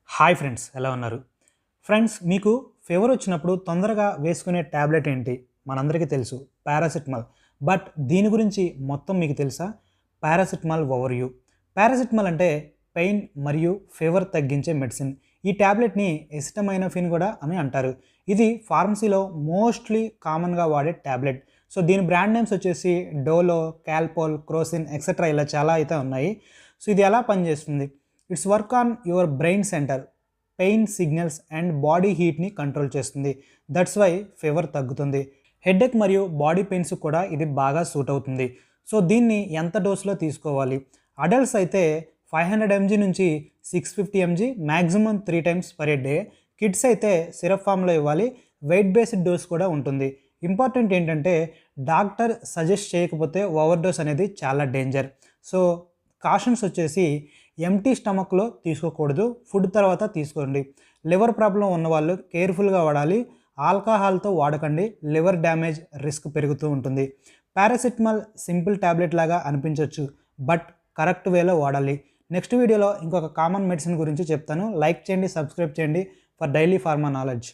Hi friends, ఎలా ఉన్నారు? Friends, మీకు ఫీవర్ వచ్చినప్పుడు తొందరగా వేసుకునే ట్యాబ్లెట్ ఏంటి? మనందరికీ తెలుసు, పారాసిటమాల్. బట్ దీని గురించి మొత్తం మీకు తెలుసా? Paracetamol overview. పారాసిటమాల్ అంటే పెయిన్ మరియు ఫీవర్ తగ్గించే మెడిసిన్. ఈ ట్యాబ్లెట్‌ని ఎసిటమైనోఫెన్ కూడా అని అంటారు. ఇది ఫార్మసీలో మోస్ట్‌లీ కామన్‌గా వాడే ట్యాబ్లెట్. సో దీని బ్రాండ్ నేమ్స్ వచ్చేసి డోలో, కాల్పోల్, క్రోసిన్ ఎక్సెట్రా ఇలా చాలా అయితే ఉన్నాయి. సో ఇది ఎలా పనిచేస్తుంది? It's work on your brain centre, pain signals and body హీట్ని కంట్రోల్ చేస్తుంది. దట్స్ వై ఫీవర్ తగ్గుతుంది. హెడేక్ మరియు బాడీ పెయిన్స్ కూడా ఇది బాగా సూట్ అవుతుంది. సో దీన్ని ఎంత డోస్లో తీసుకోవాలి? అడల్ట్స్ అయితే 500 mg నుంచి 650 mg maximum 3 times per day. Kids అయితే సిరప్ ఫామ్లో ఇవ్వాలి. వెయిట్ బేస్డ్ డోస్ కూడా ఉంటుంది. ఇంపార్టెంట్ ఏంటంటే డాక్టర్ సజెస్ట్ చేయకపోతే ఓవర్ డోస్ అనేది చాలా డేంజర్. సో కాషన్స్ వచ్చేసి ఎంటీ స్టమక్లో తీసుకోకూడదు, ఫుడ్ తర్వాత తీసుకోండి. లివర్ ప్రాబ్లం ఉన్నవాళ్ళు కేర్ఫుల్గా వాడాలి. ఆల్కహాల్తో వాడకండి, లివర్ డ్యామేజ్ రిస్క్ పెరుగుతూ ఉంటుంది. పారాసిటమాల్ సింపుల్ ట్యాబ్లెట్ లాగా అనిపించవచ్చు, బట్ కరెక్ట్ వేలో వాడాలి. నెక్స్ట్ వీడియోలో ఇంకొక కామన్ మెడిసిన్ గురించి చెప్తాను. లైక్ చేయండి, సబ్స్క్రైబ్ చేయండి ఫర్ డైలీ ఫార్మా నాలెడ్జ్.